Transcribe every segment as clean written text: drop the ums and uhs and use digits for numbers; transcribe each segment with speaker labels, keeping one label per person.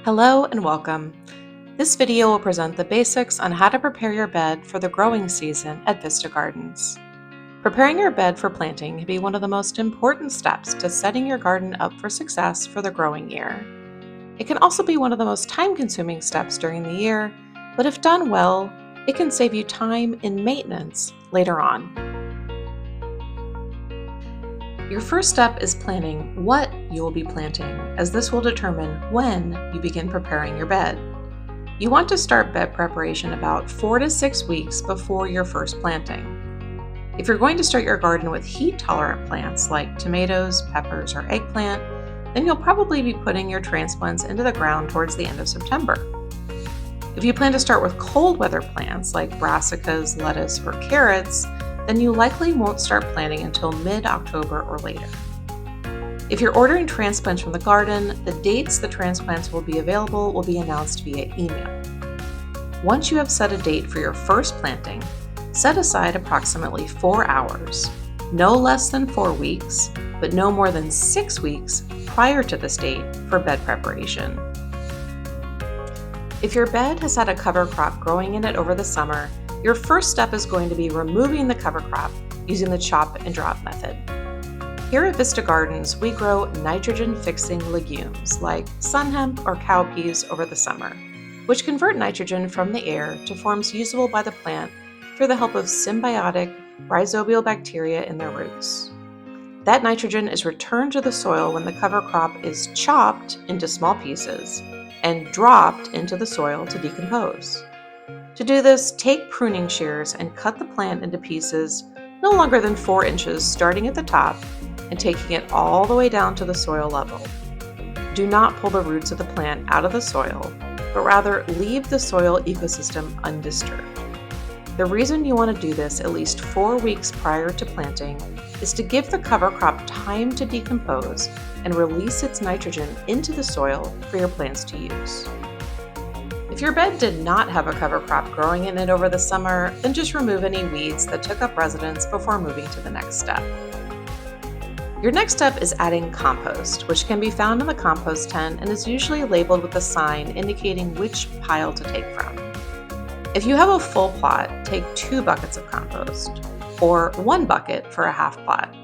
Speaker 1: Hello and welcome. This video will present the basics on how to prepare your bed for the growing season at Vista Gardens. Preparing your bed for planting can be one of the most important steps to setting your garden up for success for the growing year. It can also be one of the most time-consuming steps during the year, but if done well, it can save you time in maintenance later on. Your first step is planning what you will be planting, as this will determine when you begin preparing your bed. You want to start bed preparation about 4 to 6 weeks before your first planting. If you're going to start your garden with heat-tolerant plants like tomatoes, peppers, or eggplant, then you'll probably be putting your transplants into the ground towards the end of September. If you plan to start with cold weather plants like brassicas, lettuce, or carrots, then you likely won't start planting until mid-October or later. If you're ordering transplants from the garden, the dates the transplants will be available will be announced via email. Once you have set a date for your first planting, set aside approximately 4 hours, no less than 4 weeks, but no more than 6 weeks prior to this date for bed preparation. If your bed has had a cover crop growing in it over the summer, your first step is going to be removing the cover crop using the chop and drop method. Here at Vista Gardens, we grow nitrogen-fixing legumes like sun hemp or cowpeas over the summer, which convert nitrogen from the air to forms usable by the plant through the help of symbiotic rhizobial bacteria in their roots. That nitrogen is returned to the soil when the cover crop is chopped into small pieces and dropped into the soil to decompose. To do this, take pruning shears and cut the plant into pieces no longer than 4 inches starting at the top and taking it all the way down to the soil level. Do not pull the roots of the plant out of the soil, but rather leave the soil ecosystem undisturbed. The reason you want to do this at least 4 weeks prior to planting is to give the cover crop time to decompose and release its nitrogen into the soil for your plants to use. If your bed did not have a cover crop growing in it over the summer, then just remove any weeds that took up residence before moving to the next step. Your next step is adding compost, which can be found in the compost tent and is usually labeled with a sign indicating which pile to take from. If you have a full plot, take 2 buckets of compost, or 1 bucket for a half plot.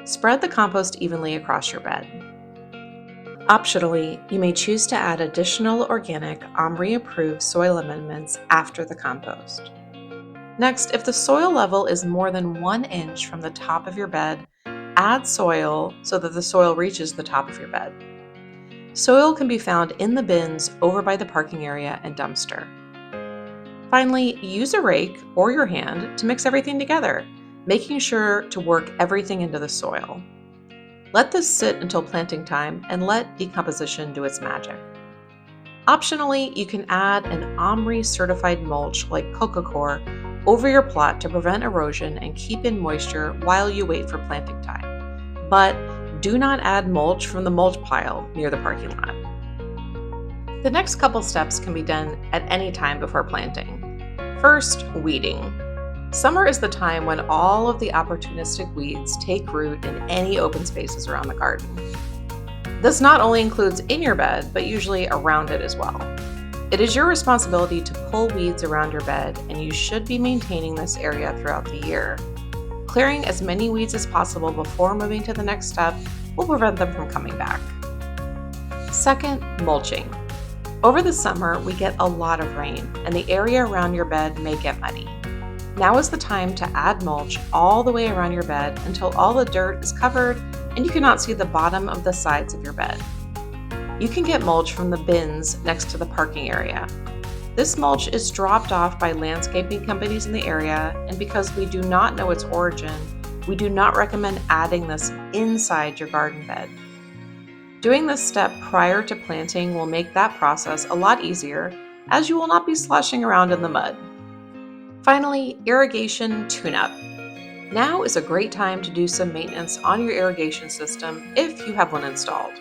Speaker 1: Spread the compost evenly across your bed. Optionally, you may choose to add additional organic OMRI-approved soil amendments after the compost. Next, if the soil level is more than 1 inch from the top of your bed, add soil so that the soil reaches the top of your bed. Soil can be found in the bins over by the parking area and dumpster. Finally, use a rake or your hand to mix everything together, making sure to work everything into the soil. Let this sit until planting time and let decomposition do its magic. Optionally, you can add an OMRI certified mulch like Cococore over your plot to prevent erosion and keep in moisture while you wait for planting time. But do not add mulch from the mulch pile near the parking lot. The next couple steps can be done at any time before planting. First, weeding. Summer is the time when all of the opportunistic weeds take root in any open spaces around the garden. This not only includes in your bed, but usually around it as well. It is your responsibility to pull weeds around your bed, and you should be maintaining this area throughout the year. Clearing as many weeds as possible before moving to the next step will prevent them from coming back. Second, mulching. Over the summer, we get a lot of rain, and the area around your bed may get muddy. Now is the time to add mulch all the way around your bed until all the dirt is covered and you cannot see the bottom of the sides of your bed. You can get mulch from the bins next to the parking area. This mulch is dropped off by landscaping companies in the area, and because we do not know its origin, we do not recommend adding this inside your garden bed. Doing this step prior to planting will make that process a lot easier, as you will not be sloshing around in the mud. Finally, irrigation tune-up. Now is a great time to do some maintenance on your irrigation system if you have one installed.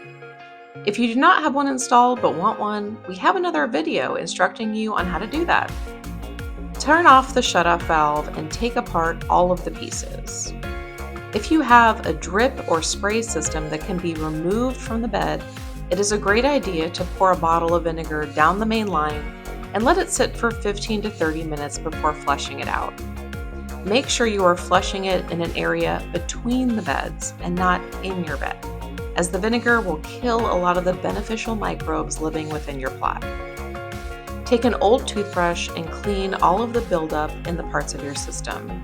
Speaker 1: If you do not have one installed but want one, we have another video instructing you on how to do that. Turn off the shutoff valve and take apart all of the pieces. If you have a drip or spray system that can be removed from the bed, It is a great idea to pour a bottle of vinegar down the main line and let it sit for 15 to 30 minutes before flushing it out. Make sure you are flushing it in an area between the beds and not in your bed, as the vinegar will kill a lot of the beneficial microbes living within your plot. Take an old toothbrush and clean all of the buildup in the parts of your system.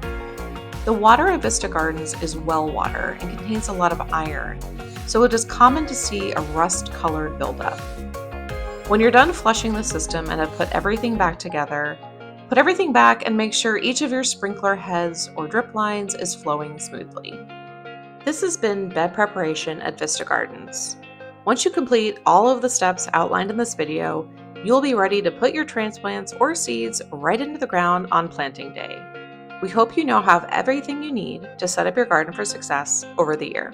Speaker 1: The water at Vista Gardens is well water and contains a lot of iron, so it is common to see a rust-colored buildup. When you're done flushing the system and have put everything back together, put everything back and make sure each of your sprinkler heads or drip lines is flowing smoothly. This has been bed preparation at Vista Gardens. Once you complete all of the steps outlined in this video, you'll be ready to put your transplants or seeds right into the ground on planting day. We hope you now have everything you need to set up your garden for success over the year.